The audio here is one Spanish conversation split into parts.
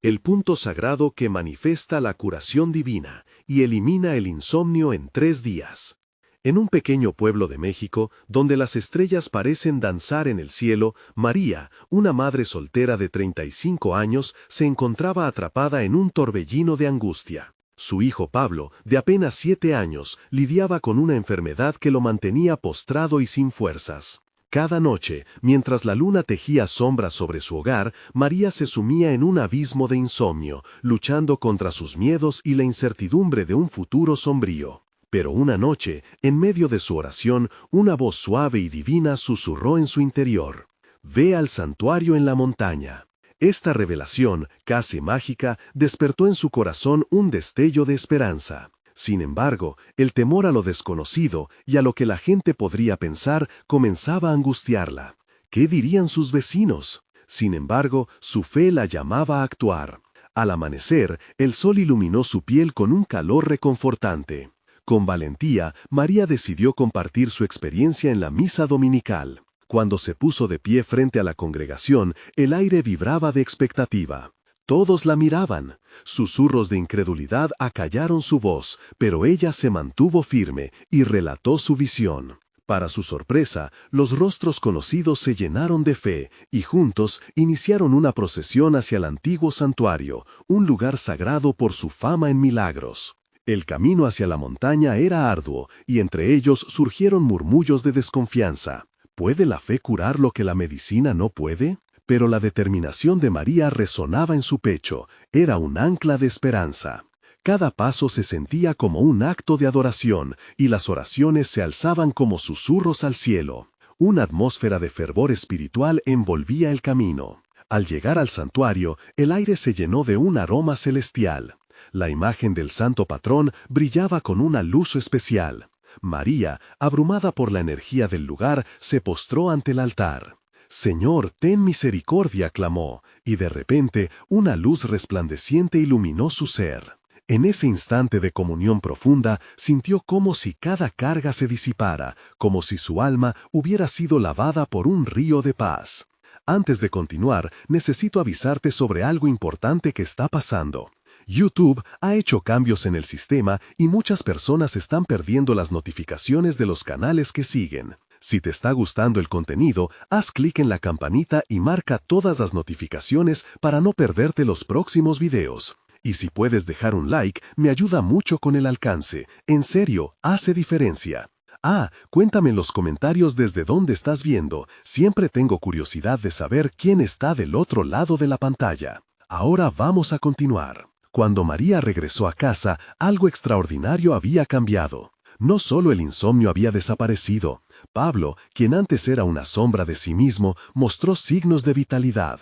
el punto sagrado que manifiesta la curación divina y elimina el insomnio en 3 días. En un pequeño pueblo de México, donde las estrellas parecen danzar en el cielo, María, una madre soltera de 35 años, se encontraba atrapada en un torbellino de angustia. Su hijo Pablo, de apenas 7 años, lidiaba con una enfermedad que lo mantenía postrado y sin fuerzas. Cada noche, mientras la luna tejía sombras sobre su hogar, María se sumía en un abismo de insomnio, luchando contra sus miedos y la incertidumbre de un futuro sombrío. Pero una noche, en medio de su oración, una voz suave y divina susurró en su interior: «Ve al santuario en la montaña». Esta revelación, casi mágica, despertó en su corazón un destello de esperanza. Sin embargo, el temor a lo desconocido y a lo que la gente podría pensar comenzaba a angustiarla. ¿Qué dirían sus vecinos? Sin embargo, su fe la llamaba a actuar. Al amanecer, el sol iluminó su piel con un calor reconfortante. Con valentía, María decidió compartir su experiencia en la misa dominical. Cuando se puso de pie frente a la congregación, el aire vibraba de expectativa. Todos la miraban. Susurros de incredulidad acallaron su voz, pero ella se mantuvo firme y relató su visión. Para su sorpresa, los rostros conocidos se llenaron de fe y juntos iniciaron una procesión hacia el antiguo santuario, un lugar sagrado por su fama en milagros. El camino hacia la montaña era arduo y entre ellos surgieron murmullos de desconfianza. ¿Puede la fe curar lo que la medicina no puede? Pero la determinación de María resonaba en su pecho, era un ancla de esperanza. Cada paso se sentía como un acto de adoración, y las oraciones se alzaban como susurros al cielo. Una atmósfera de fervor espiritual envolvía el camino. Al llegar al santuario, el aire se llenó de un aroma celestial. La imagen del santo patrón brillaba con una luz especial. María, abrumada por la energía del lugar, se postró ante el altar. «Señor, ten misericordia», clamó, y de repente una luz resplandeciente iluminó su ser. En ese instante de comunión profunda, sintió como si cada carga se disipara, como si su alma hubiera sido lavada por un río de paz. Antes de continuar, necesito avisarte sobre algo importante que está pasando. YouTube ha hecho cambios en el sistema y muchas personas están perdiendo las notificaciones de los canales que siguen. Si te está gustando el contenido, haz clic en la campanita y marca todas las notificaciones para no perderte los próximos videos. Y si puedes dejar un like, me ayuda mucho con el alcance. En serio, hace diferencia. Cuéntame en los comentarios desde dónde estás viendo. Siempre tengo curiosidad de saber quién está del otro lado de la pantalla. Ahora vamos a continuar. Cuando María regresó a casa, algo extraordinario había cambiado. No solo el insomnio había desaparecido. Pablo, quien antes era una sombra de sí mismo, mostró signos de vitalidad.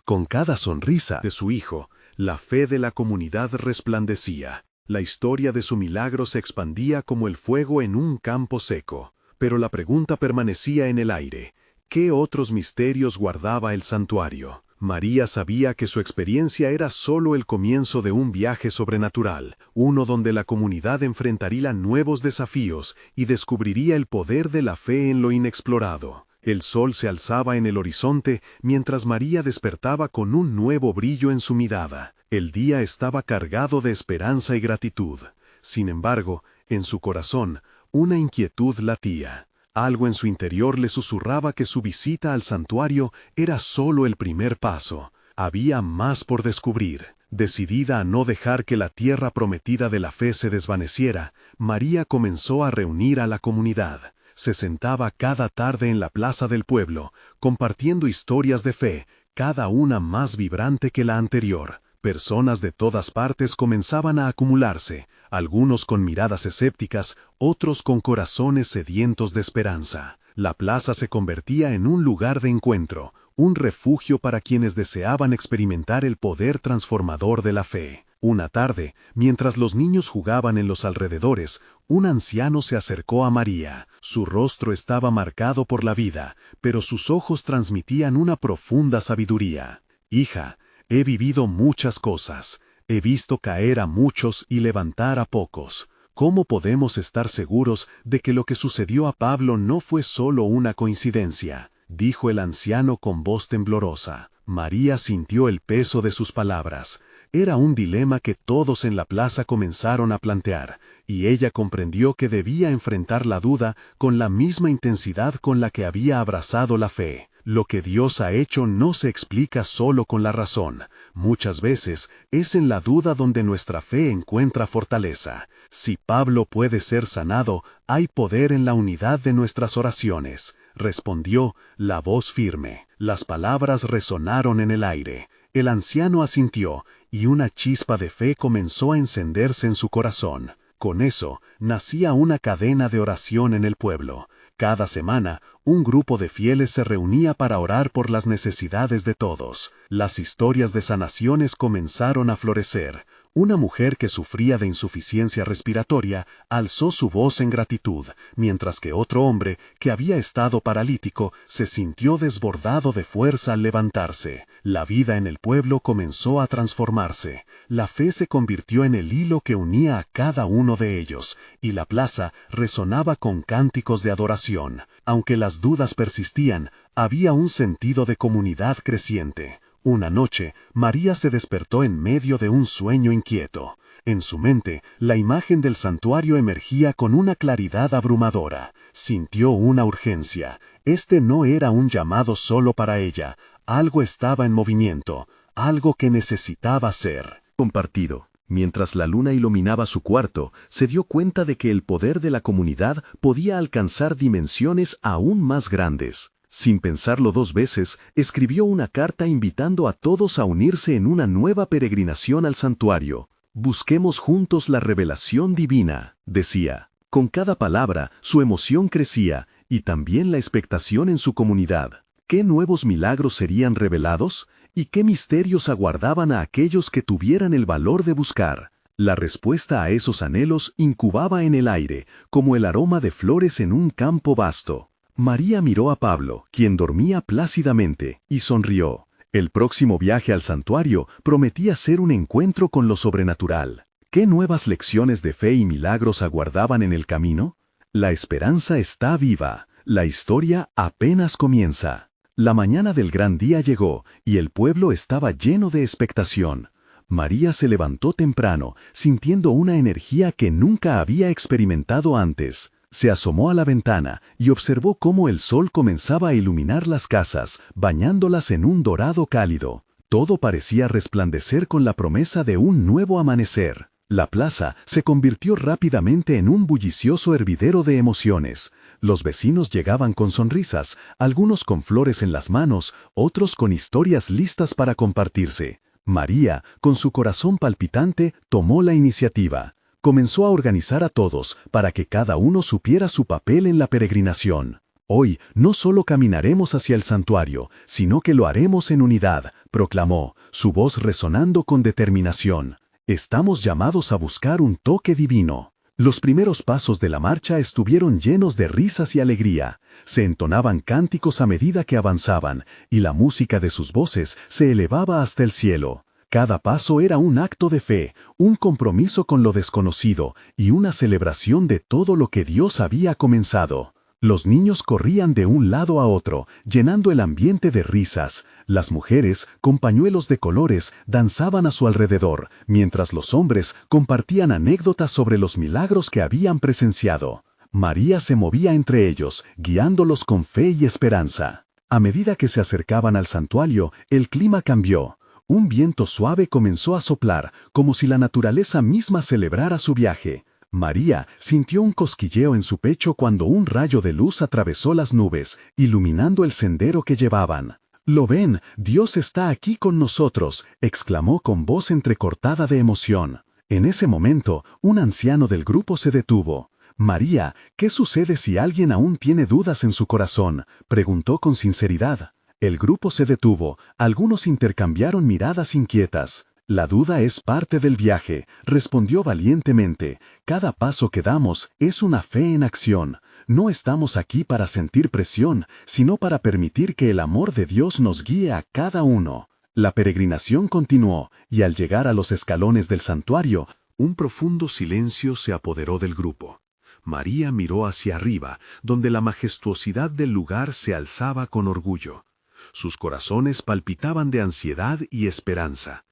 Con cada sonrisa de su hijo, la fe de la comunidad resplandecía. La historia de su milagro se expandía como el fuego en un campo seco. Pero la pregunta permanecía en el aire: ¿qué otros misterios guardaba el santuario? María sabía que su experiencia era solo el comienzo de un viaje sobrenatural, uno donde la comunidad enfrentaría nuevos desafíos y descubriría el poder de la fe en lo inexplorado. El sol se alzaba en el horizonte mientras María despertaba con un nuevo brillo en su mirada. El día estaba cargado de esperanza y gratitud. Sin embargo, en su corazón, una inquietud latía. Algo en su interior le susurraba que su visita al santuario era solo el primer paso. Había más por descubrir. Decidida a no dejar que la tierra prometida de la fe se desvaneciera, María comenzó a reunir a la comunidad. Se sentaba cada tarde en la plaza del pueblo, compartiendo historias de fe, cada una más vibrante que la anterior. Personas de todas partes comenzaban a acumularse, algunos con miradas escépticas, otros con corazones sedientos de esperanza. La plaza se convertía en un lugar de encuentro, un refugio para quienes deseaban experimentar el poder transformador de la fe. Una tarde, mientras los niños jugaban en los alrededores, un anciano se acercó a María. Su rostro estaba marcado por la vida, pero sus ojos transmitían una profunda sabiduría. «Hija, he vivido muchas cosas. He visto caer a muchos y levantar a pocos. ¿Cómo podemos estar seguros de que lo que sucedió a Pablo no fue solo una coincidencia?», dijo el anciano con voz temblorosa. María sintió el peso de sus palabras. Era un dilema que todos en la plaza comenzaron a plantear, y ella comprendió que debía enfrentar la duda con la misma intensidad con la que había abrazado la fe. Lo que Dios ha hecho no se explica solo con la razón. Muchas veces es en la duda donde nuestra fe encuentra fortaleza. Si Pablo puede ser sanado, hay poder en la unidad de nuestras oraciones, respondió la voz firme. Las palabras resonaron en el aire. El anciano asintió, y una chispa de fe comenzó a encenderse en su corazón. Con eso, nacía una cadena de oración en el pueblo. Cada semana, un grupo de fieles se reunía para orar por las necesidades de todos. Las historias de sanaciones comenzaron a florecer. Una mujer que sufría de insuficiencia respiratoria alzó su voz en gratitud, mientras que otro hombre, que había estado paralítico, se sintió desbordado de fuerza al levantarse. La vida en el pueblo comenzó a transformarse. La fe se convirtió en el hilo que unía a cada uno de ellos, y la plaza resonaba con cánticos de adoración. Aunque las dudas persistían, había un sentido de comunidad creciente. Una noche, María se despertó en medio de un sueño inquieto. En su mente, la imagen del santuario emergía con una claridad abrumadora. Sintió una urgencia. Este no era un llamado solo para ella. Algo estaba en movimiento, algo que necesitaba ser compartido. Mientras la luna iluminaba su cuarto, se dio cuenta de que el poder de la comunidad podía alcanzar dimensiones aún más grandes. Sin pensarlo dos veces, escribió una carta invitando a todos a unirse en una nueva peregrinación al santuario. Busquemos juntos la revelación divina, decía. Con cada palabra, su emoción crecía, y también la expectación en su comunidad. ¿Qué nuevos milagros serían revelados? ¿Y qué misterios aguardaban a aquellos que tuvieran el valor de buscar? La respuesta a esos anhelos incubaba en el aire, como el aroma de flores en un campo vasto. María miró a Pablo, quien dormía plácidamente, y sonrió. El próximo viaje al santuario prometía ser un encuentro con lo sobrenatural. ¿Qué nuevas lecciones de fe y milagros aguardaban en el camino? La esperanza está viva. La historia apenas comienza. La mañana del gran día llegó, y el pueblo estaba lleno de expectación. María se levantó temprano, sintiendo una energía que nunca había experimentado antes. Se asomó a la ventana y observó cómo el sol comenzaba a iluminar las casas, bañándolas en un dorado cálido. Todo parecía resplandecer con la promesa de un nuevo amanecer. La plaza se convirtió rápidamente en un bullicioso hervidero de emociones. Los vecinos llegaban con sonrisas, algunos con flores en las manos, otros con historias listas para compartirse. María, con su corazón palpitante, tomó la iniciativa. Comenzó a organizar a todos para que cada uno supiera su papel en la peregrinación. Hoy no solo caminaremos hacia el santuario, sino que lo haremos en unidad, proclamó, su voz resonando con determinación. Estamos llamados a buscar un toque divino. Los primeros pasos de la marcha estuvieron llenos de risas y alegría. Se entonaban cánticos a medida que avanzaban, y la música de sus voces se elevaba hasta el cielo. Cada paso era un acto de fe, un compromiso con lo desconocido y una celebración de todo lo que Dios había comenzado. Los niños corrían de un lado a otro, llenando el ambiente de risas. Las mujeres, con pañuelos de colores, danzaban a su alrededor, mientras los hombres compartían anécdotas sobre los milagros que habían presenciado. María se movía entre ellos, guiándolos con fe y esperanza. A medida que se acercaban al santuario, el clima cambió. Un viento suave comenzó a soplar, como si la naturaleza misma celebrara su viaje. María sintió un cosquilleo en su pecho cuando un rayo de luz atravesó las nubes, iluminando el sendero que llevaban. «¿Lo ven? Dios está aquí con nosotros», exclamó con voz entrecortada de emoción. En ese momento, un anciano del grupo se detuvo. «María, ¿qué sucede si alguien aún tiene dudas en su corazón?», preguntó con sinceridad. El grupo se detuvo, algunos intercambiaron miradas inquietas. «La duda es parte del viaje», respondió valientemente. «Cada paso que damos es una fe en acción. No estamos aquí para sentir presión, sino para permitir que el amor de Dios nos guíe a cada uno». La peregrinación continuó, y al llegar a los escalones del santuario, un profundo silencio se apoderó del grupo. María miró hacia arriba, donde la majestuosidad del lugar se alzaba con orgullo. Sus corazones palpitaban de ansiedad y esperanza.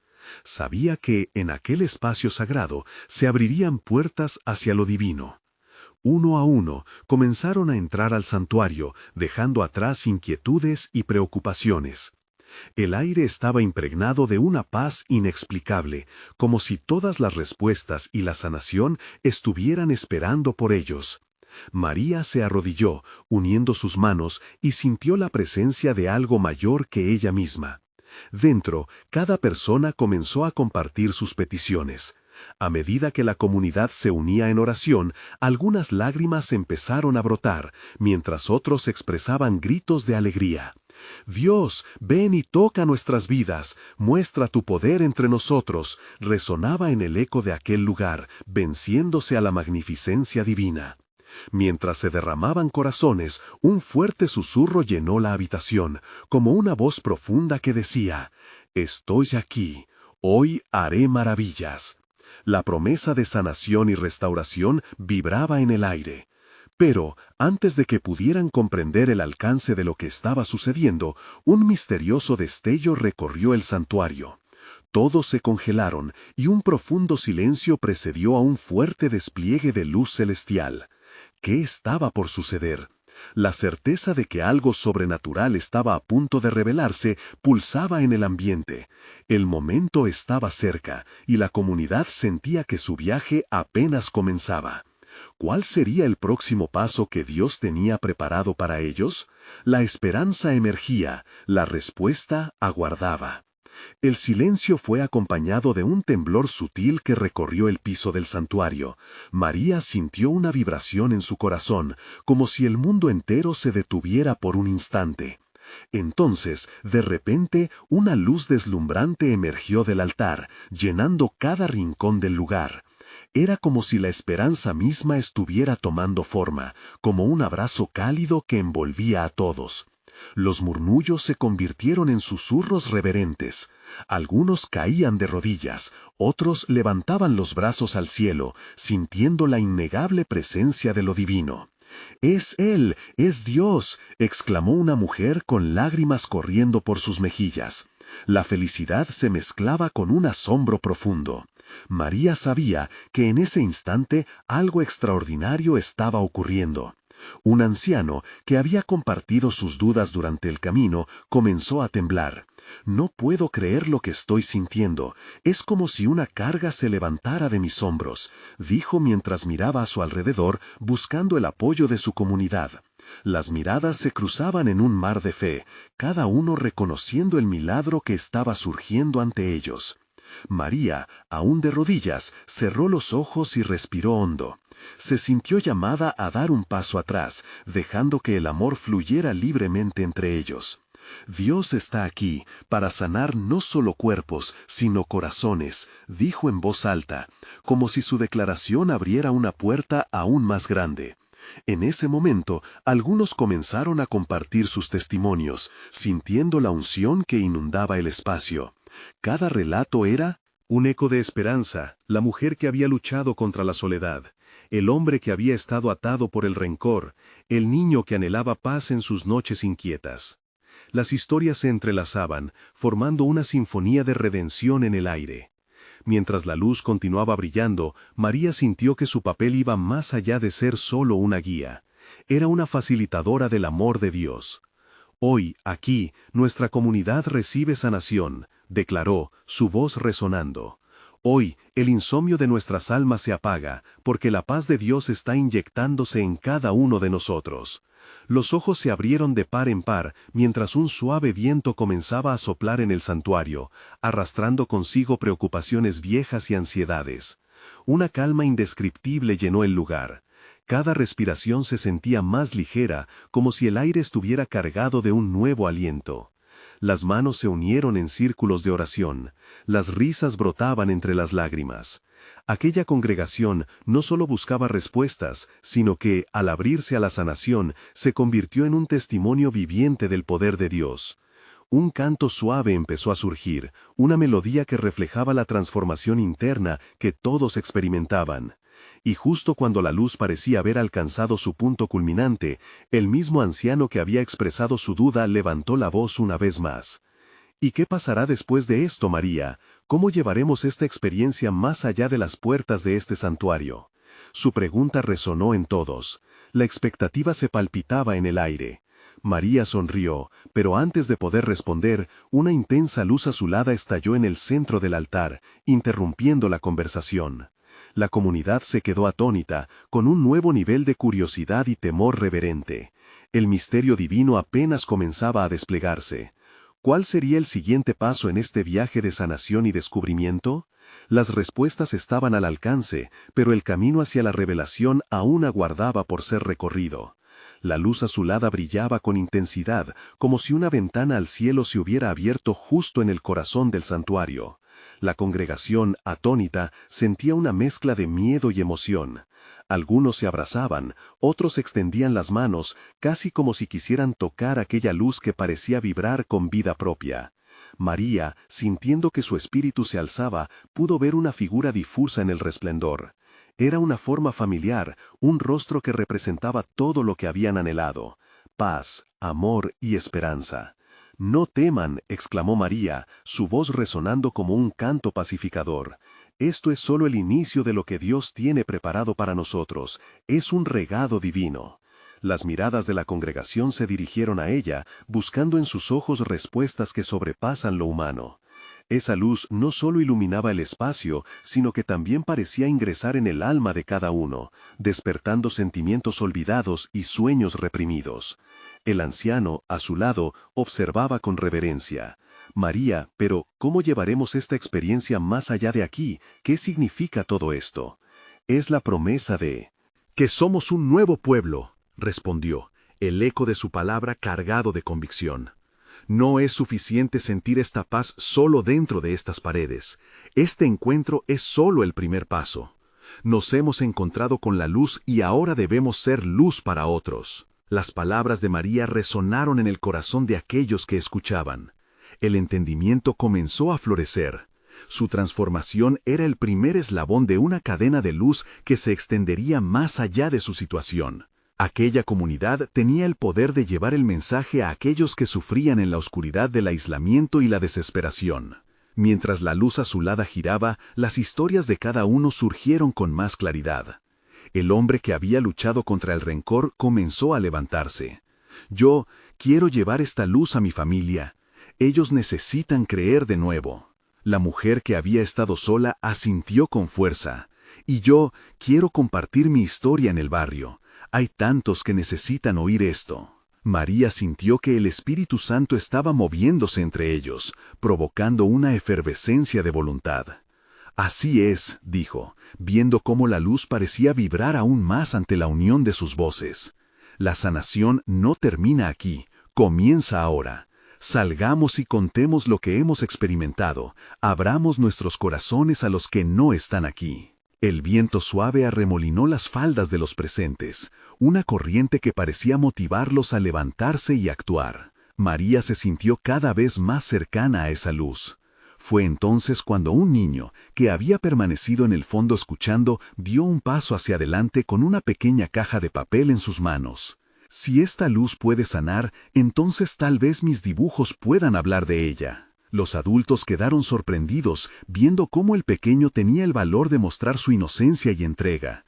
Sabía que en aquel espacio sagrado se abrirían puertas hacia lo divino. Uno a uno comenzaron a entrar al santuario, dejando atrás inquietudes y preocupaciones. El aire estaba impregnado de una paz inexplicable, como si todas las respuestas y la sanación estuvieran esperando por ellos. María se arrodilló, uniendo sus manos, y sintió la presencia de algo mayor que ella misma. Dentro, cada persona comenzó a compartir sus peticiones. A medida que la comunidad se unía en oración, algunas lágrimas empezaron a brotar, mientras otros expresaban gritos de alegría. «Dios, ven y toca nuestras vidas, muestra tu poder entre nosotros», resonaba en el eco de aquel lugar, venciéndose a la magnificencia divina. Mientras se derramaban corazones, un fuerte susurro llenó la habitación, como una voz profunda que decía: «Estoy aquí, hoy haré maravillas». La promesa de sanación y restauración vibraba en el aire. Pero, antes de que pudieran comprender el alcance de lo que estaba sucediendo, un misterioso destello recorrió el santuario. Todos se congelaron y un profundo silencio precedió a un fuerte despliegue de luz celestial. ¿Qué estaba por suceder? La certeza de que algo sobrenatural estaba a punto de revelarse pulsaba en el ambiente. El momento estaba cerca y la comunidad sentía que su viaje apenas comenzaba. ¿Cuál sería el próximo paso que Dios tenía preparado para ellos? La esperanza emergía, la respuesta aguardaba. El silencio fue acompañado de un temblor sutil que recorrió el piso del santuario. María sintió una vibración en su corazón, como si el mundo entero se detuviera por un instante. Entonces, de repente, una luz deslumbrante emergió del altar, llenando cada rincón del lugar. Era como si la esperanza misma estuviera tomando forma, como un abrazo cálido que envolvía a todos. Los murmullos se convirtieron en susurros reverentes. Algunos caían de rodillas, otros levantaban los brazos al cielo, sintiendo la innegable presencia de lo divino. «¡Es Él! ¡Es Dios!», exclamó una mujer con lágrimas corriendo por sus mejillas. La felicidad se mezclaba con un asombro profundo. María sabía que en ese instante algo extraordinario estaba ocurriendo. Un anciano, que había compartido sus dudas durante el camino, comenzó a temblar. «No puedo creer lo que estoy sintiendo. Es como si una carga se levantara de mis hombros», dijo mientras miraba a su alrededor buscando el apoyo de su comunidad. Las miradas se cruzaban en un mar de fe, cada uno reconociendo el milagro que estaba surgiendo ante ellos. María, aún de rodillas, cerró los ojos y respiró hondo. Se sintió llamada a dar un paso atrás, dejando que el amor fluyera libremente entre ellos. «Dios está aquí para sanar no solo cuerpos, sino corazones», dijo en voz alta, como si su declaración abriera una puerta aún más grande. En ese momento, algunos comenzaron a compartir sus testimonios, sintiendo la unción que inundaba el espacio. Cada relato era un eco de esperanza: la mujer que había luchado contra la soledad, el hombre que había estado atado por el rencor, el niño que anhelaba paz en sus noches inquietas. Las historias se entrelazaban, formando una sinfonía de redención en el aire. Mientras la luz continuaba brillando, María sintió que su papel iba más allá de ser solo una guía. Era una facilitadora del amor de Dios. «Hoy, aquí, nuestra comunidad recibe sanación», declaró, su voz resonando. «Hoy, el insomnio de nuestras almas se apaga, porque la paz de Dios está inyectándose en cada uno de nosotros». Los ojos se abrieron de par en par, mientras un suave viento comenzaba a soplar en el santuario, arrastrando consigo preocupaciones viejas y ansiedades. Una calma indescriptible llenó el lugar. Cada respiración se sentía más ligera, como si el aire estuviera cargado de un nuevo aliento. Las manos se unieron en círculos de oración. Las risas brotaban entre las lágrimas. Aquella congregación no solo buscaba respuestas, sino que, al abrirse a la sanación, se convirtió en un testimonio viviente del poder de Dios. Un canto suave empezó a surgir, una melodía que reflejaba la transformación interna que todos experimentaban. Y justo cuando la luz parecía haber alcanzado su punto culminante, el mismo anciano que había expresado su duda levantó la voz una vez más. ¿Y qué pasará después de esto, María? ¿Cómo llevaremos esta experiencia más allá de las puertas de este santuario? Su pregunta resonó en todos. La expectativa se palpitaba en el aire. María sonrió, pero antes de poder responder, una intensa luz azulada estalló en el centro del altar, interrumpiendo la conversación. La comunidad se quedó atónita, con un nuevo nivel de curiosidad y temor reverente. El misterio divino apenas comenzaba a desplegarse. ¿Cuál sería el siguiente paso en este viaje de sanación y descubrimiento? Las respuestas estaban al alcance, pero el camino hacia la revelación aún aguardaba por ser recorrido. La luz azulada brillaba con intensidad, como si una ventana al cielo se hubiera abierto justo en el corazón del santuario. La congregación, atónita, sentía una mezcla de miedo y emoción. Algunos se abrazaban, otros extendían las manos, casi como si quisieran tocar aquella luz que parecía vibrar con vida propia. María, sintiendo que su espíritu se alzaba, pudo ver una figura difusa en el resplendor. Era una forma familiar, un rostro que representaba todo lo que habían anhelado: paz, amor y esperanza. «No teman», exclamó María, su voz resonando como un canto pacificador. «Esto es solo el inicio de lo que Dios tiene preparado para nosotros. Es un regalo divino». Las miradas de la congregación se dirigieron a ella, buscando en sus ojos respuestas que sobrepasan lo humano. Esa luz no solo iluminaba el espacio, sino que también parecía ingresar en el alma de cada uno, despertando sentimientos olvidados y sueños reprimidos. El anciano, a su lado, observaba con reverencia. «María, pero ¿cómo llevaremos esta experiencia más allá de aquí? ¿Qué significa todo esto?» «Es la promesa de que somos un nuevo pueblo», respondió, el eco de su palabra cargado de convicción. «No es suficiente sentir esta paz solo dentro de estas paredes. Este encuentro es solo el primer paso. Nos hemos encontrado con la luz y ahora debemos ser luz para otros». Las palabras de María resonaron en el corazón de aquellos que escuchaban. El entendimiento comenzó a florecer. Su transformación era el primer eslabón de una cadena de luz que se extendería más allá de su situación. Aquella comunidad tenía el poder de llevar el mensaje a aquellos que sufrían en la oscuridad del aislamiento y la desesperación. Mientras la luz azulada giraba, las historias de cada uno surgieron con más claridad. El hombre que había luchado contra el rencor comenzó a levantarse. «Yo quiero llevar esta luz a mi familia. Ellos necesitan creer de nuevo». La mujer que había estado sola asintió con fuerza. «Y yo quiero compartir mi historia en el barrio. Hay tantos que necesitan oír esto». María sintió que el Espíritu Santo estaba moviéndose entre ellos, provocando una efervescencia de voluntad. «Así es», dijo, viendo cómo la luz parecía vibrar aún más ante la unión de sus voces. «La sanación no termina aquí, comienza ahora. Salgamos y contemos lo que hemos experimentado, abramos nuestros corazones a los que no están aquí». El viento suave arremolinó las faldas de los presentes, una corriente que parecía motivarlos a levantarse y actuar. María se sintió cada vez más cercana a esa luz. Fue entonces cuando un niño, que había permanecido en el fondo escuchando, dio un paso hacia adelante con una pequeña caja de papel en sus manos. «Si esta luz puede sanar, entonces tal vez mis dibujos puedan hablar de ella». Los adultos quedaron sorprendidos, viendo cómo el pequeño tenía el valor de mostrar su inocencia y entrega.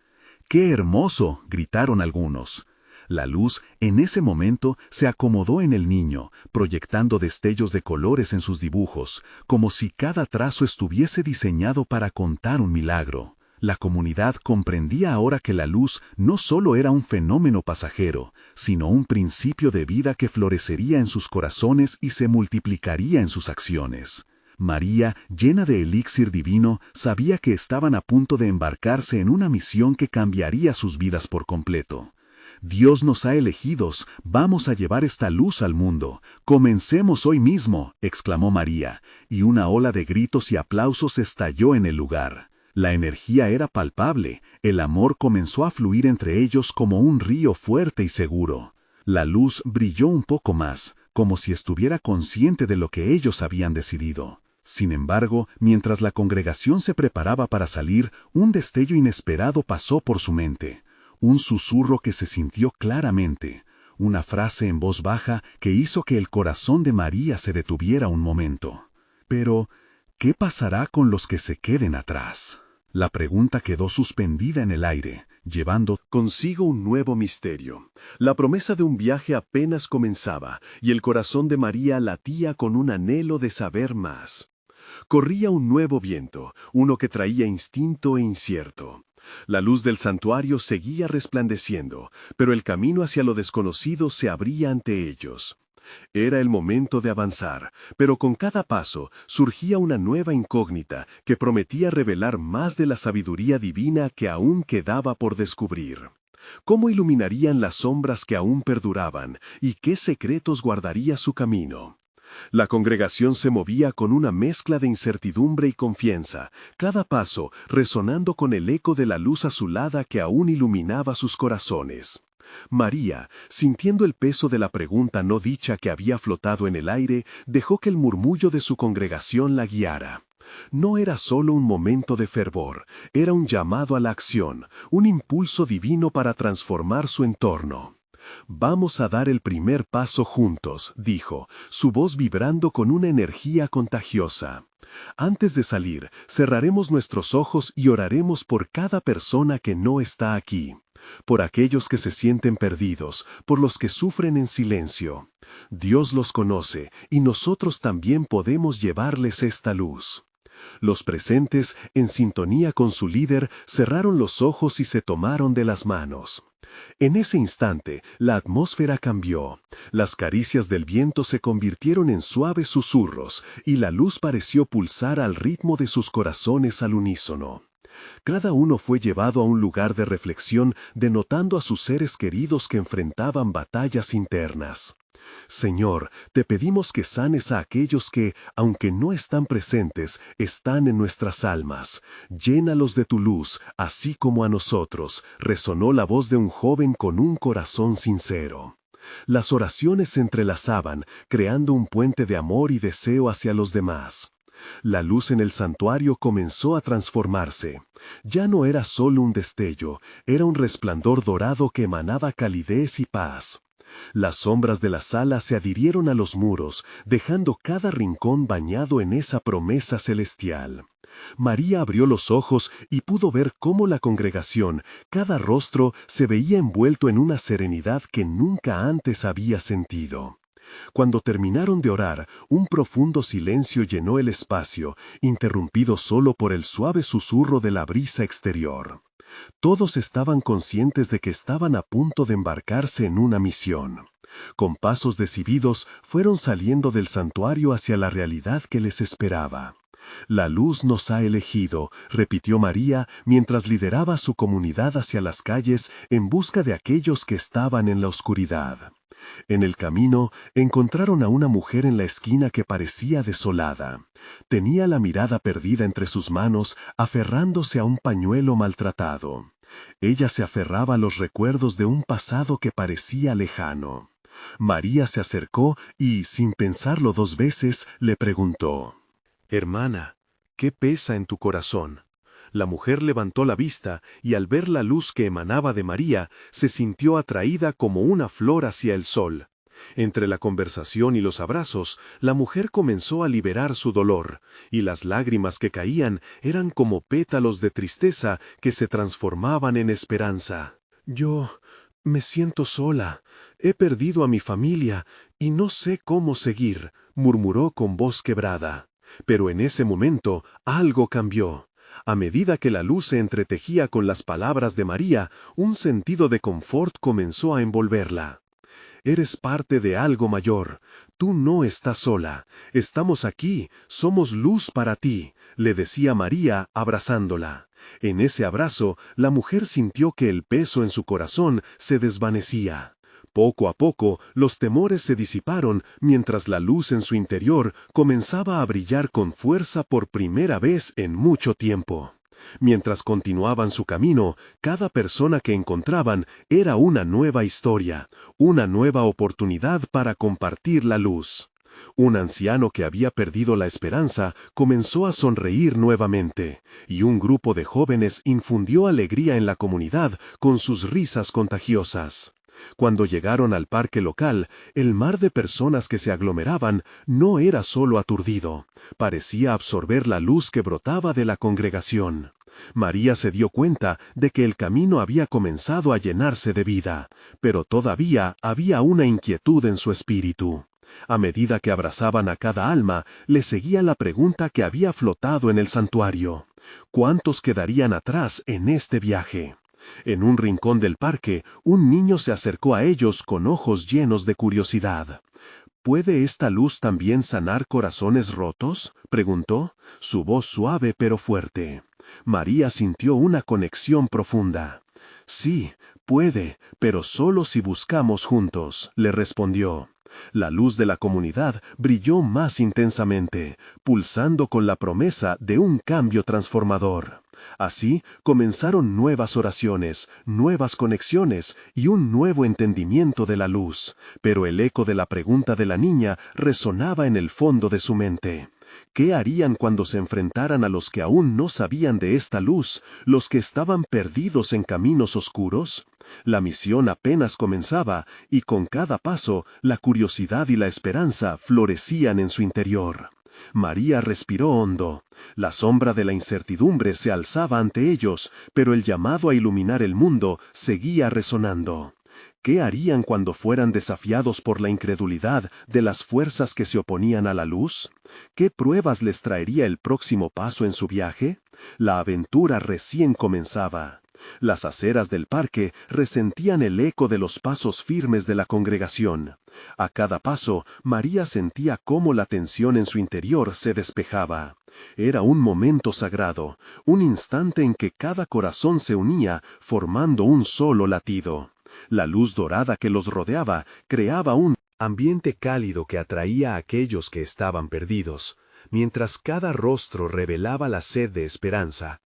«¡Qué hermoso!», gritaron algunos. La luz, en ese momento, se acomodó en el niño, proyectando destellos de colores en sus dibujos, como si cada trazo estuviese diseñado para contar un milagro. La comunidad comprendía ahora que la luz no solo era un fenómeno pasajero, sino un principio de vida que florecería en sus corazones y se multiplicaría en sus acciones. María, llena de elixir divino, sabía que estaban a punto de embarcarse en una misión que cambiaría sus vidas por completo. «Dios nos ha elegidos, vamos a llevar esta luz al mundo. Comencemos hoy mismo», exclamó María, y una ola de gritos y aplausos estalló en el lugar. La energía era palpable, el amor comenzó a fluir entre ellos como un río fuerte y seguro. La luz brilló un poco más, como si estuviera consciente de lo que ellos habían decidido. Sin embargo, mientras la congregación se preparaba para salir, un destello inesperado pasó por su mente. Un susurro que se sintió claramente. Una frase en voz baja que hizo que el corazón de María se detuviera un momento. Pero, ¿qué pasará con los que se queden atrás? La pregunta quedó suspendida en el aire, llevando consigo un nuevo misterio. La promesa de un viaje apenas comenzaba, y el corazón de María latía con un anhelo de saber más. Corría un nuevo viento, uno que traía instinto e incierto. La luz del santuario seguía resplandeciendo, pero el camino hacia lo desconocido se abría ante ellos. Era el momento de avanzar, pero con cada paso surgía una nueva incógnita que prometía revelar más de la sabiduría divina que aún quedaba por descubrir. ¿Cómo iluminarían las sombras que aún perduraban y qué secretos guardaría su camino? La congregación se movía con una mezcla de incertidumbre y confianza, cada paso resonando con el eco de la luz azulada que aún iluminaba sus corazones. María, sintiendo el peso de la pregunta no dicha que había flotado en el aire, dejó que el murmullo de su congregación la guiara. No era solo un momento de fervor, era un llamado a la acción, un impulso divino para transformar su entorno. «Vamos a dar el primer paso juntos», dijo, su voz vibrando con una energía contagiosa. «Antes de salir, cerraremos nuestros ojos y oraremos por cada persona que no está aquí. Por aquellos que se sienten perdidos, por los que sufren en silencio. Dios los conoce y nosotros también podemos llevarles esta luz». Los presentes, en sintonía con su líder, cerraron los ojos y se tomaron de las manos. En ese instante, la atmósfera cambió. Las caricias del viento se convirtieron en suaves susurros y la luz pareció pulsar al ritmo de sus corazones al unísono. Cada uno fue llevado a un lugar de reflexión, denotando a sus seres queridos que enfrentaban batallas internas. «Señor, te pedimos que sanes a aquellos que, aunque no están presentes, están en nuestras almas. Llénalos de tu luz, así como a nosotros», resonó la voz de un joven con un corazón sincero. Las oraciones se entrelazaban, creando un puente de amor y deseo hacia los demás. La luz en el santuario comenzó a transformarse. Ya no era solo un destello, era un resplandor dorado que emanaba calidez y paz. Las sombras de la sala se adhirieron a los muros, dejando cada rincón bañado en esa promesa celestial. María abrió los ojos y pudo ver cómo la congregación, cada rostro, se veía envuelto en una serenidad que nunca antes había sentido. Cuando terminaron de orar, un profundo silencio llenó el espacio, interrumpido solo por el suave susurro de la brisa exterior. Todos estaban conscientes de que estaban a punto de embarcarse en una misión. Con pasos decididos, fueron saliendo del santuario hacia la realidad que les esperaba. «La luz nos ha elegido», repitió María mientras lideraba a su comunidad hacia las calles en busca de aquellos que estaban en la oscuridad. En el camino, encontraron a una mujer en la esquina que parecía desolada. Tenía la mirada perdida entre sus manos, aferrándose a un pañuelo maltratado. Ella se aferraba a los recuerdos de un pasado que parecía lejano. María se acercó y, sin pensarlo dos veces, le preguntó: «Hermana, ¿qué pesa en tu corazón?». La mujer levantó la vista y al ver la luz que emanaba de María, se sintió atraída como una flor hacia el sol. Entre la conversación y los abrazos, la mujer comenzó a liberar su dolor, y las lágrimas que caían eran como pétalos de tristeza que se transformaban en esperanza. «Yo me siento sola, he perdido a mi familia y no sé cómo seguir», murmuró con voz quebrada. Pero en ese momento algo cambió. A medida que la luz se entretejía con las palabras de María, un sentido de confort comenzó a envolverla. «Eres parte de algo mayor. Tú no estás sola. Estamos aquí. Somos luz para ti», le decía María, abrazándola. En ese abrazo, la mujer sintió que el peso en su corazón se desvanecía. Poco a poco, los temores se disiparon mientras la luz en su interior comenzaba a brillar con fuerza por primera vez en mucho tiempo. Mientras continuaban su camino, cada persona que encontraban era una nueva historia, una nueva oportunidad para compartir la luz. Un anciano que había perdido la esperanza comenzó a sonreír nuevamente, y un grupo de jóvenes infundió alegría en la comunidad con sus risas contagiosas. Cuando llegaron al parque local, el mar de personas que se aglomeraban no era solo aturdido, parecía absorber la luz que brotaba de la congregación. María se dio cuenta de que el camino había comenzado a llenarse de vida, pero todavía había una inquietud en su espíritu. A medida que abrazaban a cada alma, le seguía la pregunta que había flotado en el santuario: ¿cuántos quedarían atrás en este viaje? En un rincón del parque, un niño se acercó a ellos con ojos llenos de curiosidad. ¿Puede esta luz también sanar corazones rotos?, preguntó, su voz suave pero fuerte. María sintió una conexión profunda. Sí, puede, pero solo si buscamos juntos, le respondió. La luz de la comunidad brilló más intensamente, pulsando con la promesa de un cambio transformador. Así comenzaron nuevas oraciones, nuevas conexiones y un nuevo entendimiento de la luz, pero el eco de la pregunta de la niña resonaba en el fondo de su mente. ¿Qué harían cuando se enfrentaran a los que aún no sabían de esta luz, los que estaban perdidos en caminos oscuros? La misión apenas comenzaba, y con cada paso, la curiosidad y la esperanza florecían en su interior. María respiró hondo. La sombra de la incertidumbre se alzaba ante ellos, pero el llamado a iluminar el mundo seguía resonando. ¿Qué harían cuando fueran desafiados por la incredulidad de las fuerzas que se oponían a la luz? ¿Qué pruebas les traería el próximo paso en su viaje? La aventura recién comenzaba. Las aceras del parque resentían el eco de los pasos firmes de la congregación. A cada paso, María sentía cómo la tensión en su interior se despejaba. Era un momento sagrado, un instante en que cada corazón se unía, formando un solo latido. La luz dorada que los rodeaba creaba un ambiente cálido que atraía a aquellos que estaban perdidos, mientras cada rostro revelaba la sed de esperanza.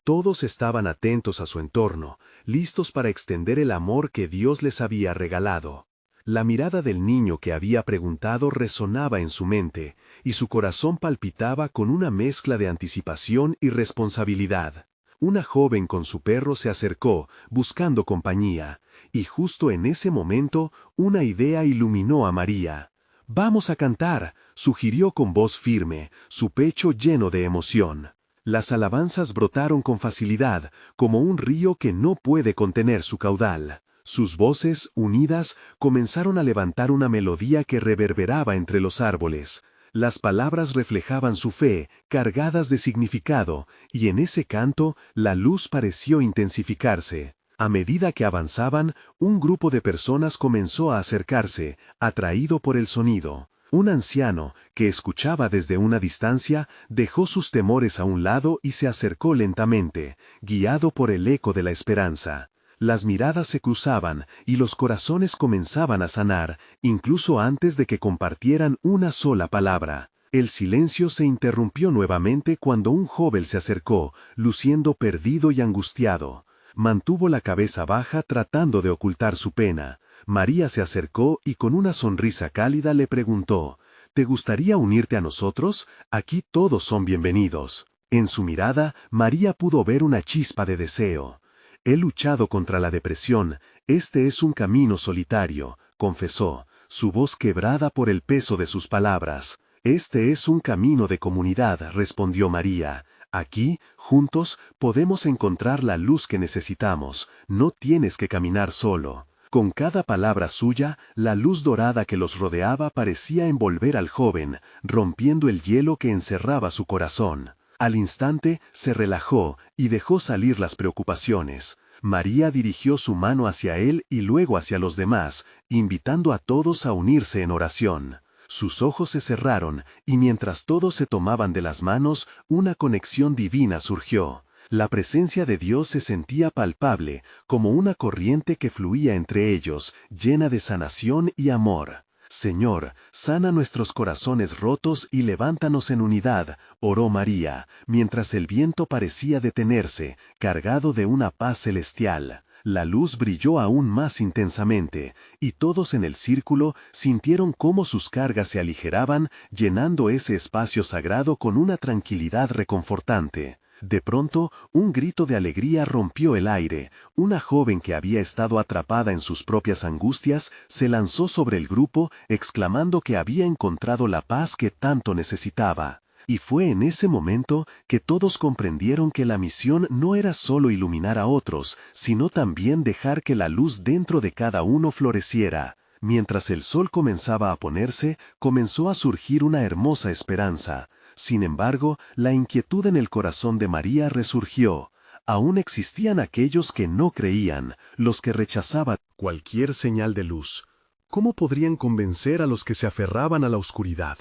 Todos estaban atentos a su entorno, listos para extender el amor que Dios les había regalado. La mirada del niño que había preguntado resonaba en su mente, y su corazón palpitaba con una mezcla de anticipación y responsabilidad. Una joven con su perro se acercó, buscando compañía, y justo en ese momento una idea iluminó a María. «Vamos a cantar», sugirió con voz firme, su pecho lleno de emoción. Las alabanzas brotaron con facilidad, como un río que no puede contener su caudal. Sus voces, unidas, comenzaron a levantar una melodía que reverberaba entre los árboles. Las palabras reflejaban su fe, cargadas de significado, y en ese canto la luz pareció intensificarse. A medida que avanzaban, un grupo de personas comenzó a acercarse, atraído por el sonido. Un anciano, que escuchaba desde una distancia, dejó sus temores a un lado y se acercó lentamente, guiado por el eco de la esperanza. Las miradas se cruzaban y los corazones comenzaban a sanar, incluso antes de que compartieran una sola palabra. El silencio se interrumpió nuevamente cuando un joven se acercó, luciendo perdido y angustiado. Mantuvo la cabeza baja tratando de ocultar su pena. María se acercó y con una sonrisa cálida le preguntó: ¿te gustaría unirte a nosotros? Aquí todos son bienvenidos. En su mirada, María pudo ver una chispa de deseo. He luchado contra la depresión, este es un camino solitario, confesó, su voz quebrada por el peso de sus palabras. Este es un camino de comunidad, respondió María. Aquí, juntos, podemos encontrar la luz que necesitamos, no tienes que caminar solo. Con cada palabra suya, la luz dorada que los rodeaba parecía envolver al joven, rompiendo el hielo que encerraba su corazón. Al instante, se relajó y dejó salir las preocupaciones. María dirigió su mano hacia él y luego hacia los demás, invitando a todos a unirse en oración. Sus ojos se cerraron, y mientras todos se tomaban de las manos, una conexión divina surgió. La presencia de Dios se sentía palpable, como una corriente que fluía entre ellos, llena de sanación y amor. Señor, sana nuestros corazones rotos y levántanos en unidad, oró María, mientras el viento parecía detenerse, cargado de una paz celestial. la luz brilló aún más intensamente, y todos en el círculo sintieron cómo sus cargas se aligeraban, llenando ese espacio sagrado con una tranquilidad reconfortante. De pronto, un grito de alegría rompió el aire. Una joven que había estado atrapada en sus propias angustias se lanzó sobre el grupo, exclamando que había encontrado la paz que tanto necesitaba. Y fue en ese momento que todos comprendieron que la misión no era solo iluminar a otros, sino también dejar que la luz dentro de cada uno floreciera. Mientras el sol comenzaba a ponerse, comenzó a surgir una hermosa esperanza. Sin embargo, la inquietud en el corazón de María resurgió. Aún existían aquellos que no creían, los que rechazaban cualquier señal de luz. ¿Cómo podrían convencer a los que se aferraban a la oscuridad?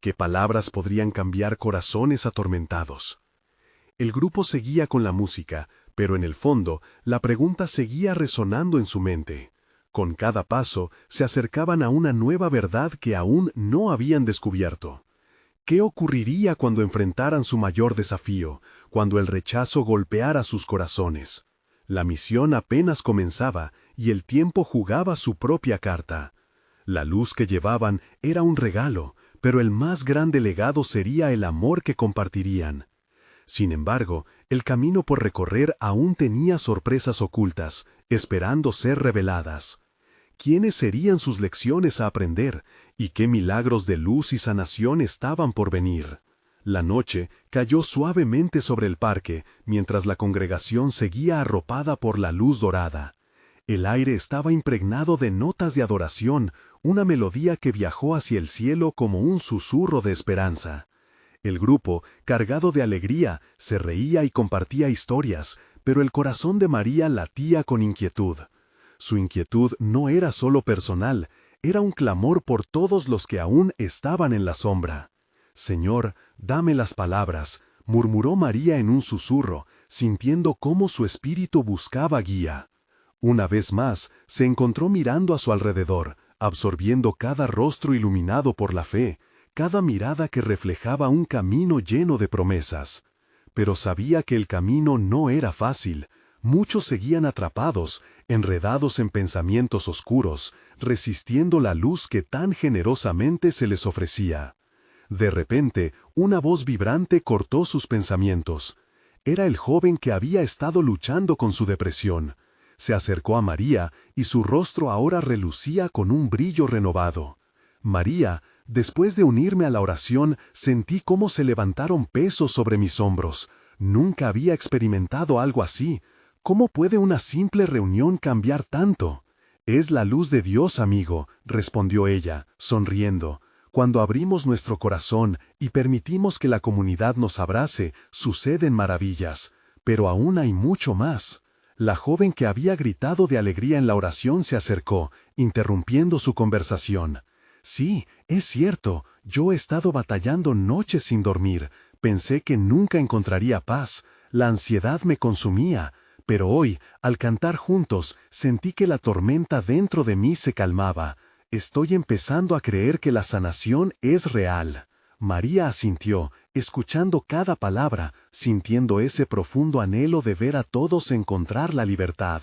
¿Qué palabras podrían cambiar corazones atormentados? El grupo seguía con la música, pero en el fondo, la pregunta seguía resonando en su mente. Con cada paso, se acercaban a una nueva verdad que aún no habían descubierto. ¿Qué ocurriría cuando enfrentaran su mayor desafío, cuando el rechazo golpeara sus corazones? La misión apenas comenzaba y el tiempo jugaba su propia carta. La luz que llevaban era un regalo, pero el más grande legado sería el amor que compartirían. Sin embargo, el camino por recorrer aún tenía sorpresas ocultas, esperando ser reveladas. ¿Quiénes serían sus lecciones a aprender? ¿Y qué milagros de luz y sanación estaban por venir? La noche cayó suavemente sobre el parque, mientras la congregación seguía arropada por la luz dorada. El aire estaba impregnado de notas de adoración, una melodía que viajó hacia el cielo como un susurro de esperanza. El grupo, cargado de alegría, se reía y compartía historias, pero el corazón de María latía con inquietud. Su inquietud no era solo personal, era un clamor por todos los que aún estaban en la sombra. «Señor, dame las palabras», murmuró María en un susurro, sintiendo cómo su espíritu buscaba guía. Una vez más, se encontró mirando a su alrededor, absorbiendo cada rostro iluminado por la fe, cada mirada que reflejaba un camino lleno de promesas. Pero sabía que el camino no era fácil. Muchos seguían atrapados, enredados en pensamientos oscuros, resistiendo la luz que tan generosamente se les ofrecía. De repente, una voz vibrante cortó sus pensamientos. Era el joven que había estado luchando con su depresión. Se acercó a María y su rostro ahora relucía con un brillo renovado. «María, después de unirme a la oración, sentí cómo se levantaron pesos sobre mis hombros. Nunca había experimentado algo así. ¿Cómo puede una simple reunión cambiar tanto?» «Es la luz de Dios, amigo», respondió ella, sonriendo. «Cuando abrimos nuestro corazón y permitimos que la comunidad nos abrace, suceden maravillas. Pero aún hay mucho más». La joven que había gritado de alegría en la oración se acercó, interrumpiendo su conversación. «Sí, es cierto, yo he estado batallando noches sin dormir. Pensé que nunca encontraría paz. La ansiedad me consumía. Pero hoy, al cantar juntos, sentí que la tormenta dentro de mí se calmaba. Estoy empezando a creer que la sanación es real». María asintió, escuchando cada palabra, sintiendo ese profundo anhelo de ver a todos encontrar la libertad.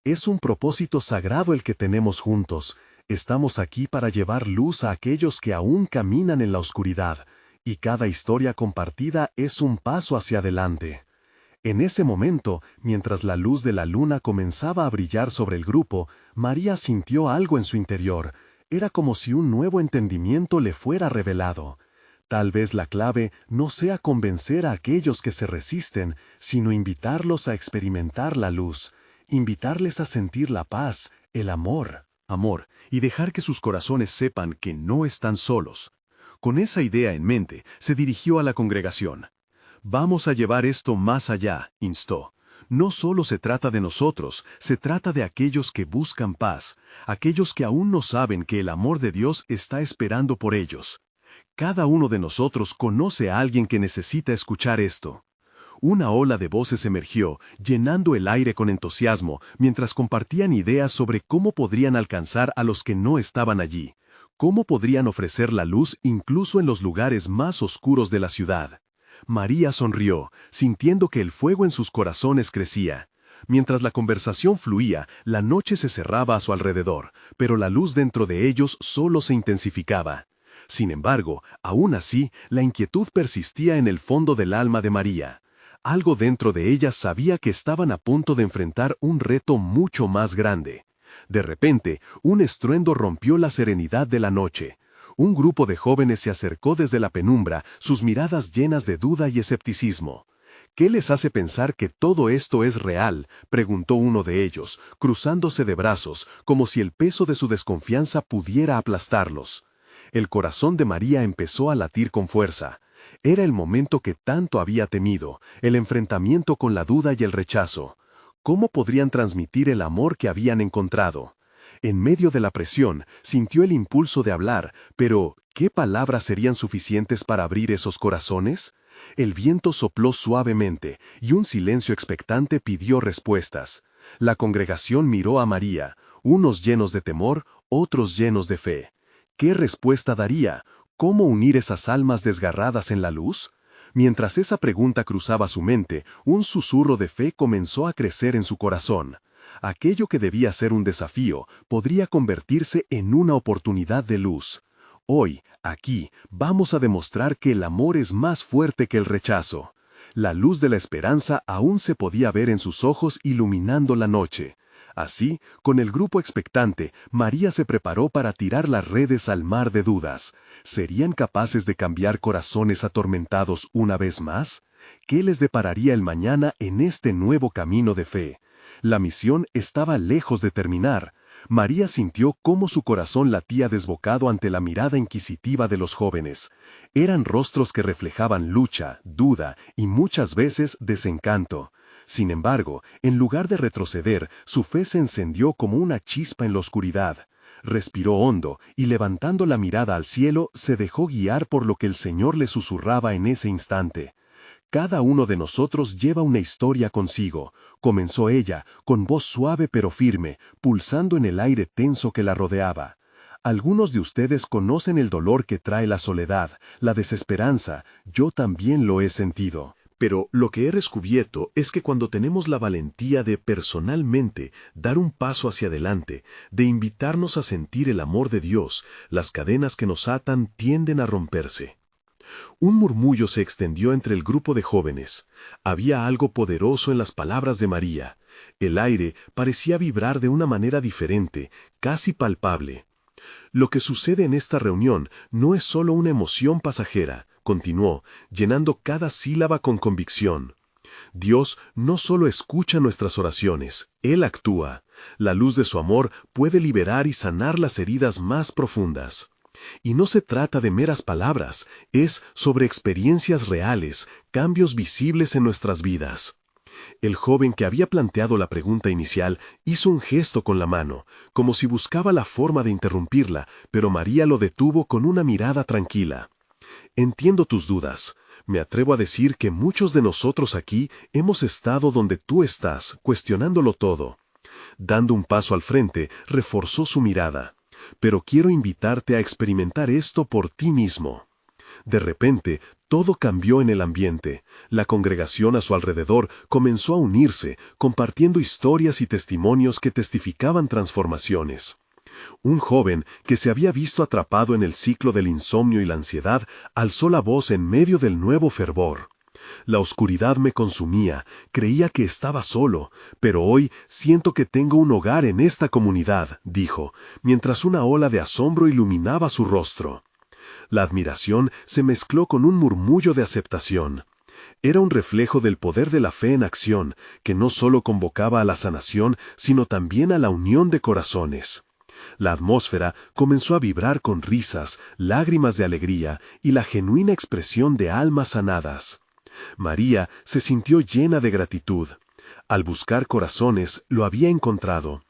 Es un propósito sagrado el que tenemos juntos. Estamos aquí para llevar luz a aquellos que aún caminan en la oscuridad, y cada historia compartida es un paso hacia adelante. En ese momento, mientras la luz de la luna comenzaba a brillar sobre el grupo, María sintió algo en su interior. Era como si un nuevo entendimiento le fuera revelado. Tal vez la clave no sea convencer a aquellos que se resisten, sino invitarlos a experimentar la luz, invitarles a sentir la paz, el amor, y dejar que sus corazones sepan que no están solos. Con esa idea en mente, se dirigió a la congregación. «Vamos a llevar esto más allá», instó. «No solo se trata de nosotros, se trata de aquellos que buscan paz, aquellos que aún no saben que el amor de Dios está esperando por ellos. Cada uno de nosotros conoce a alguien que necesita escuchar esto». Una ola de voces emergió, llenando el aire con entusiasmo, mientras compartían ideas sobre cómo podrían alcanzar a los que no estaban allí, cómo podrían ofrecer la luz incluso en los lugares más oscuros de la ciudad. María sonrió, sintiendo que el fuego en sus corazones crecía. Mientras la conversación fluía, la noche se cerraba a su alrededor, pero la luz dentro de ellos solo se intensificaba. Sin embargo, aún así, la inquietud persistía en el fondo del alma de María. Algo dentro de ella sabía que estaban a punto de enfrentar un reto mucho más grande. De repente, un estruendo rompió la serenidad de la noche. Un grupo de jóvenes se acercó desde la penumbra, sus miradas llenas de duda y escepticismo. «¿Qué les hace pensar que todo esto es real?», preguntó uno de ellos, cruzándose de brazos, como si el peso de su desconfianza pudiera aplastarlos. El corazón de María empezó a latir con fuerza. Era el momento que tanto había temido, el enfrentamiento con la duda y el rechazo. ¿Cómo podrían transmitir el amor que habían encontrado? En medio de la presión, sintió el impulso de hablar, pero ¿qué palabras serían suficientes para abrir esos corazones? El viento sopló suavemente, y un silencio expectante pidió respuestas. La congregación miró a María, unos llenos de temor, otros llenos de fe. ¿Qué respuesta daría? ¿Cómo unir esas almas desgarradas en la luz? Mientras esa pregunta cruzaba su mente, un susurro de fe comenzó a crecer en su corazón. Aquello que debía ser un desafío podría convertirse en una oportunidad de luz. Hoy, aquí, vamos a demostrar que el amor es más fuerte que el rechazo. La luz de la esperanza aún se podía ver en sus ojos iluminando la noche. Así, con el grupo expectante, María se preparó para tirar las redes al mar de dudas. ¿Serían capaces de cambiar corazones atormentados una vez más? ¿Qué les depararía el mañana en este nuevo camino de fe? La misión estaba lejos de terminar. María sintió cómo su corazón latía desbocado ante la mirada inquisitiva de los jóvenes. Eran rostros que reflejaban lucha, duda y muchas veces desencanto. Sin embargo, en lugar de retroceder, su fe se encendió como una chispa en la oscuridad. Respiró hondo y levantando la mirada al cielo, se dejó guiar por lo que el Señor le susurraba en ese instante. «Cada uno de nosotros lleva una historia consigo», comenzó ella, con voz suave pero firme, pulsando en el aire tenso que la rodeaba. «Algunos de ustedes conocen el dolor que trae la soledad, la desesperanza, yo también lo he sentido. Pero lo que he descubierto es que cuando tenemos la valentía de personalmente dar un paso hacia adelante, de invitarnos a sentir el amor de Dios, las cadenas que nos atan tienden a romperse». Un murmullo se extendió entre el grupo de jóvenes. Había algo poderoso en las palabras de María. El aire parecía vibrar de una manera diferente, casi palpable. «Lo que sucede en esta reunión no es solo una emoción pasajera», continuó, llenando cada sílaba con convicción. «Dios no solo escucha nuestras oraciones, Él actúa. La luz de su amor puede liberar y sanar las heridas más profundas. Y no se trata de meras palabras, es sobre experiencias reales, cambios visibles en nuestras vidas». El joven que había planteado la pregunta inicial hizo un gesto con la mano, como si buscaba la forma de interrumpirla, pero María lo detuvo con una mirada tranquila. «Entiendo tus dudas. Me atrevo a decir que muchos de nosotros aquí hemos estado donde tú estás, cuestionándolo todo». Dando un paso al frente, reforzó su mirada. «Pero quiero invitarte a experimentar esto por ti mismo». De repente, todo cambió en el ambiente. La congregación a su alrededor comenzó a unirse, compartiendo historias y testimonios que testificaban transformaciones. Un joven que se había visto atrapado en el ciclo del insomnio y la ansiedad alzó la voz en medio del nuevo fervor. «La oscuridad me consumía, creía que estaba solo, pero hoy siento que tengo un hogar en esta comunidad», dijo, mientras una ola de asombro iluminaba su rostro. La admiración se mezcló con un murmullo de aceptación. Era un reflejo del poder de la fe en acción, que no solo convocaba a la sanación, sino también a la unión de corazones. La atmósfera comenzó a vibrar con risas, lágrimas de alegría y la genuina expresión de almas sanadas. María se sintió llena de gratitud. Al buscar corazones, lo había encontrado.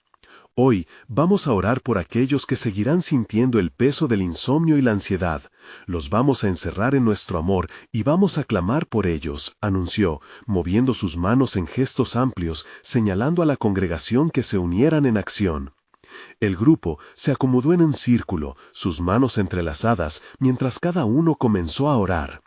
Hoy vamos a orar por aquellos que seguirán sintiendo el peso del insomnio y la ansiedad. Los vamos a encerrar en nuestro amor y vamos a clamar por ellos, anunció, moviendo sus manos en gestos amplios, señalando a la congregación que se unieran en acción. El grupo se acomodó en un círculo, sus manos entrelazadas, mientras cada uno comenzó a orar.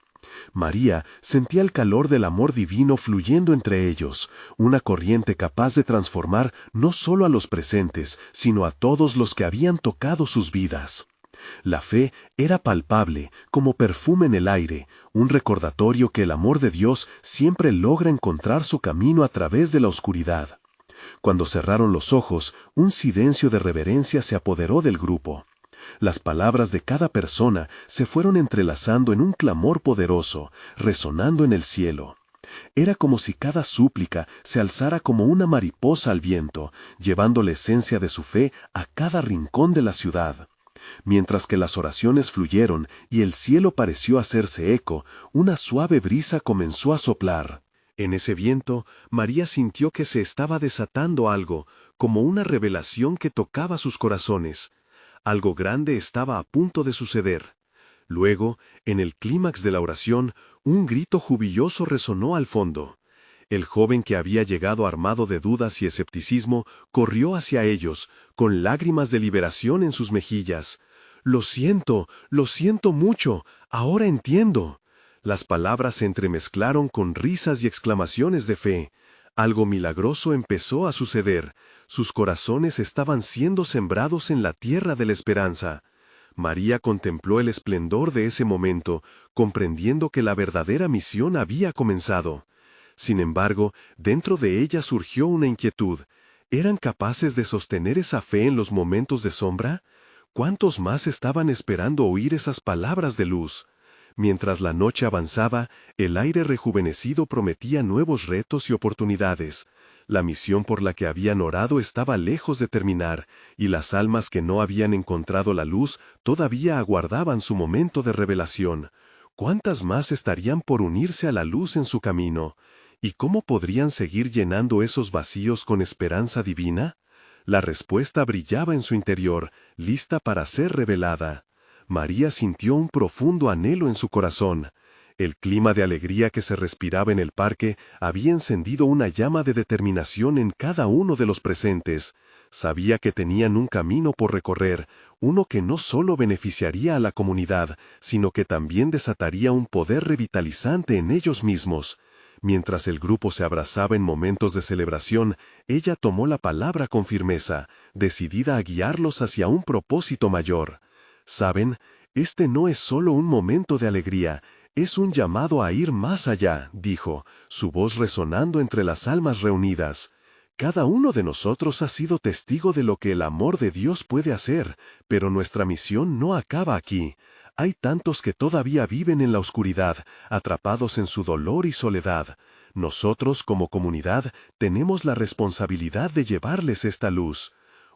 María sentía el calor del amor divino fluyendo entre ellos, una corriente capaz de transformar no solo a los presentes, sino a todos los que habían tocado sus vidas. La fe era palpable, como perfume en el aire, un recordatorio que el amor de Dios siempre logra encontrar su camino a través de la oscuridad. Cuando cerraron los ojos, un silencio de reverencia se apoderó del grupo. Las palabras de cada persona se fueron entrelazando en un clamor poderoso, resonando en el cielo. Era como si cada súplica se alzara como una mariposa al viento, llevando la esencia de su fe a cada rincón de la ciudad. Mientras que las oraciones fluyeron y el cielo pareció hacerse eco, una suave brisa comenzó a soplar. En ese viento, María sintió que se estaba desatando algo, como una revelación que tocaba sus corazones. Algo grande estaba a punto de suceder. Luego, en el clímax de la oración, un grito jubiloso resonó al fondo. El joven que había llegado armado de dudas y escepticismo corrió hacia ellos, con lágrimas de liberación en sus mejillas. Lo siento mucho, ahora entiendo». Las palabras se entremezclaron con risas y exclamaciones de fe. Algo milagroso empezó a suceder. Sus corazones estaban siendo sembrados en la tierra de la esperanza. María contempló el esplendor de ese momento, comprendiendo que la verdadera misión había comenzado. Sin embargo, dentro de ella surgió una inquietud. ¿Eran capaces de sostener esa fe en los momentos de sombra? ¿Cuántos más estaban esperando oír esas palabras de luz? Mientras la noche avanzaba, el aire rejuvenecido prometía nuevos retos y oportunidades. La misión por la que habían orado estaba lejos de terminar, y las almas que no habían encontrado la luz todavía aguardaban su momento de revelación. ¿Cuántas más estarían por unirse a la luz en su camino? ¿Y cómo podrían seguir llenando esos vacíos con esperanza divina? La respuesta brillaba en su interior, lista para ser revelada. María sintió un profundo anhelo en su corazón. El clima de alegría que se respiraba en el parque había encendido una llama de determinación en cada uno de los presentes. Sabía que tenían un camino por recorrer, uno que no solo beneficiaría a la comunidad, sino que también desataría un poder revitalizante en ellos mismos. Mientras el grupo se abrazaba en momentos de celebración, ella tomó la palabra con firmeza, decidida a guiarlos hacia un propósito mayor. ¿Saben? Este no es solo un momento de alegría, es un llamado a ir más allá, dijo, su voz resonando entre las almas reunidas. Cada uno de nosotros ha sido testigo de lo que el amor de Dios puede hacer, pero nuestra misión no acaba aquí. Hay tantos que todavía viven en la oscuridad, atrapados en su dolor y soledad. Nosotros, como comunidad, tenemos la responsabilidad de llevarles esta luz.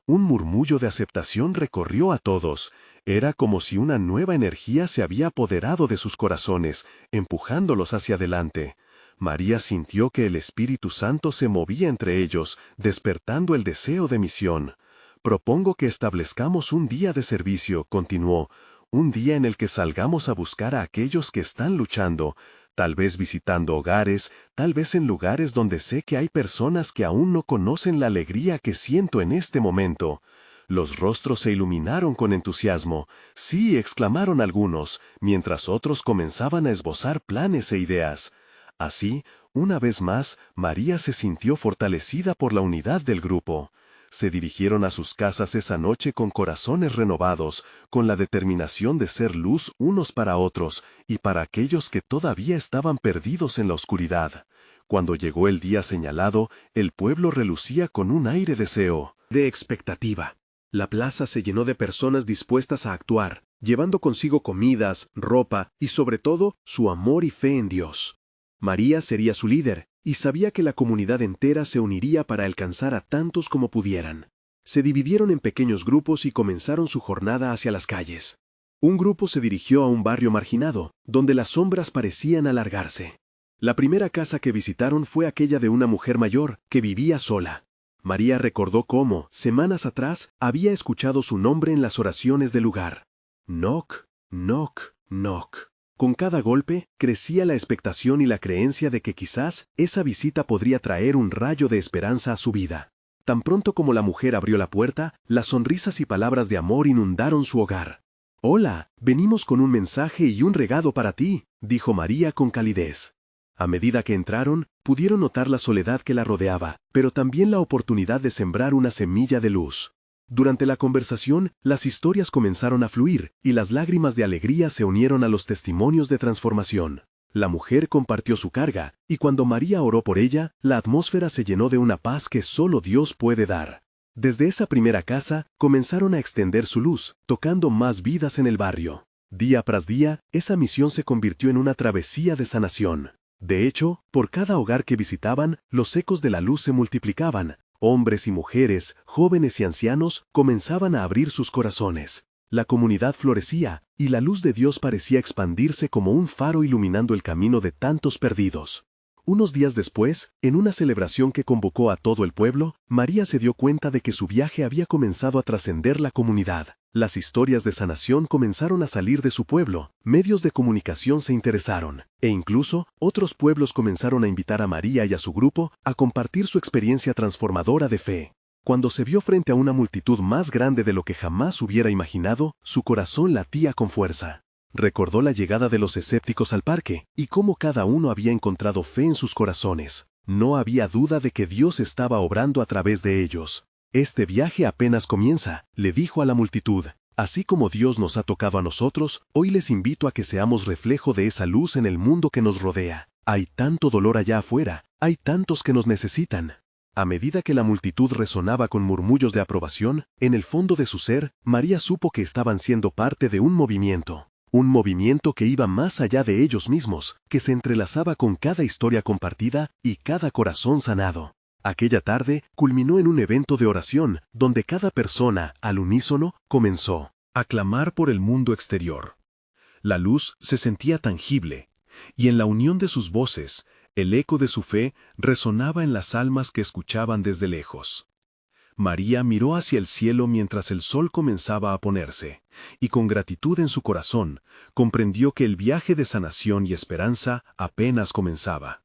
Un murmullo de aceptación recorrió a todos. Era como si una nueva energía se había apoderado de sus corazones, empujándolos hacia adelante. María sintió que el Espíritu Santo se movía entre ellos, despertando el deseo de misión. «Propongo que establezcamos un día de servicio», continuó, «un día en el que salgamos a buscar a aquellos que están luchando, tal vez visitando hogares, tal vez en lugares donde sé que hay personas que aún no conocen la alegría que siento en este momento». Los rostros se iluminaron con entusiasmo. «Sí», exclamaron algunos, mientras otros comenzaban a esbozar planes e ideas. Así, una vez más, María se sintió fortalecida por la unidad del grupo. Se dirigieron a sus casas esa noche con corazones renovados, con la determinación de ser luz unos para otros y para aquellos que todavía estaban perdidos en la oscuridad. Cuando llegó el día señalado, el pueblo relucía con un aire de expectativa. La plaza se llenó de personas dispuestas a actuar, llevando consigo comidas, ropa y sobre todo su amor y fe en Dios. María sería su líder, y sabía que la comunidad entera se uniría para alcanzar a tantos como pudieran. Se dividieron en pequeños grupos y comenzaron su jornada hacia las calles. Un grupo se dirigió a un barrio marginado, donde las sombras parecían alargarse. La primera casa que visitaron fue aquella de una mujer mayor que vivía sola. María recordó cómo, semanas atrás, había escuchado su nombre en las oraciones del lugar. Knock, knock, knock. Con cada golpe, crecía la expectación y la creencia de que quizás esa visita podría traer un rayo de esperanza a su vida. Tan pronto como la mujer abrió la puerta, las sonrisas y palabras de amor inundaron su hogar. «Hola, venimos con un mensaje y un regalo para ti», dijo María con calidez. A medida que entraron, pudieron notar la soledad que la rodeaba, pero también la oportunidad de sembrar una semilla de luz. Durante la conversación, las historias comenzaron a fluir, y las lágrimas de alegría se unieron a los testimonios de transformación. La mujer compartió su carga, y cuando María oró por ella, la atmósfera se llenó de una paz que solo Dios puede dar. Desde esa primera casa, comenzaron a extender su luz, tocando más vidas en el barrio. Día tras día, esa misión se convirtió en una travesía de sanación. De hecho, por cada hogar que visitaban, los ecos de la luz se multiplicaban. Hombres y mujeres, jóvenes y ancianos, comenzaban a abrir sus corazones. La comunidad florecía, y la luz de Dios parecía expandirse como un faro iluminando el camino de tantos perdidos. Unos días después, en una celebración que convocó a todo el pueblo, María se dio cuenta de que su viaje había comenzado a trascender la comunidad. Las historias de sanación comenzaron a salir de su pueblo, medios de comunicación se interesaron, e incluso otros pueblos comenzaron a invitar a María y a su grupo a compartir su experiencia transformadora de fe. Cuando se vio frente a una multitud más grande de lo que jamás hubiera imaginado, su corazón latía con fuerza. Recordó la llegada de los escépticos al parque, y cómo cada uno había encontrado fe en sus corazones. No había duda de que Dios estaba obrando a través de ellos. Este viaje apenas comienza, le dijo a la multitud. Así como Dios nos ha tocado a nosotros, hoy les invito a que seamos reflejo de esa luz en el mundo que nos rodea. Hay tanto dolor allá afuera, hay tantos que nos necesitan. A medida que la multitud resonaba con murmullos de aprobación, en el fondo de su ser, María supo que estaban siendo parte de un movimiento que iba más allá de ellos mismos, que se entrelazaba con cada historia compartida y cada corazón sanado. Aquella tarde culminó en un evento de oración, donde cada persona, al unísono, comenzó a clamar por el mundo exterior. La luz se sentía tangible, y en la unión de sus voces, el eco de su fe resonaba en las almas que escuchaban desde lejos. María miró hacia el cielo mientras el sol comenzaba a ponerse, y con gratitud en su corazón, comprendió que el viaje de sanación y esperanza apenas comenzaba.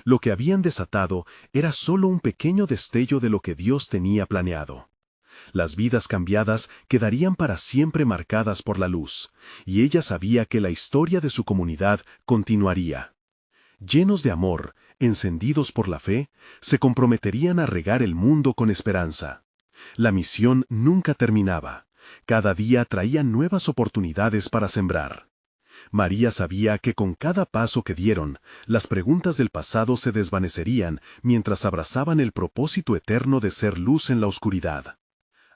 Lo que habían desatado era solo un pequeño destello de lo que Dios tenía planeado. Las vidas cambiadas quedarían para siempre marcadas por la luz, y ella sabía que la historia de su comunidad continuaría. Llenos de amor, encendidos por la fe, se comprometerían a regar el mundo con esperanza. La misión nunca terminaba. Cada día traía nuevas oportunidades para sembrar. María sabía que con cada paso que dieron, las preguntas del pasado se desvanecerían mientras abrazaban el propósito eterno de ser luz en la oscuridad.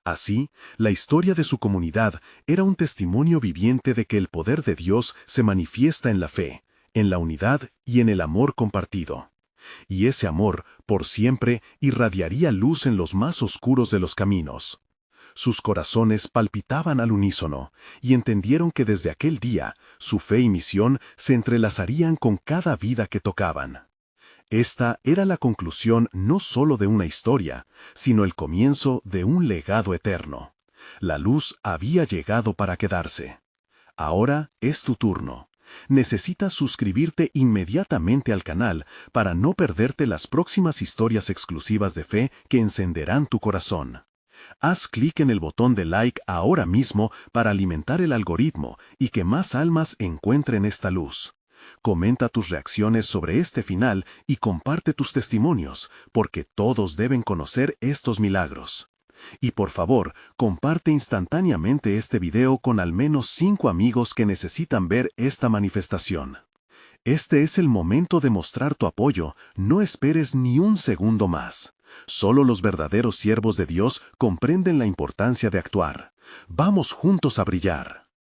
Así, la historia de su comunidad era un testimonio viviente de que el poder de Dios se manifiesta en la fe, en la unidad y en el amor compartido. Y ese amor, por siempre, irradiaría luz en los más oscuros de los caminos. Sus corazones palpitaban al unísono, y entendieron que desde aquel día, su fe y misión se entrelazarían con cada vida que tocaban. Esta era la conclusión no solo de una historia, sino el comienzo de un legado eterno. La luz había llegado para quedarse. Ahora es tu turno. Necesitas suscribirte inmediatamente al canal para no perderte las próximas historias exclusivas de fe que encenderán tu corazón. Haz clic en el botón de like ahora mismo para alimentar el algoritmo y que más almas encuentren esta luz. Comenta tus reacciones sobre este final y comparte tus testimonios, porque todos deben conocer estos milagros. Y por favor, comparte instantáneamente este video con al menos 5 amigos que necesitan ver esta manifestación. Este es el momento de mostrar tu apoyo, no esperes ni un segundo más. Solo los verdaderos siervos de Dios comprenden la importancia de actuar. Vamos juntos a brillar.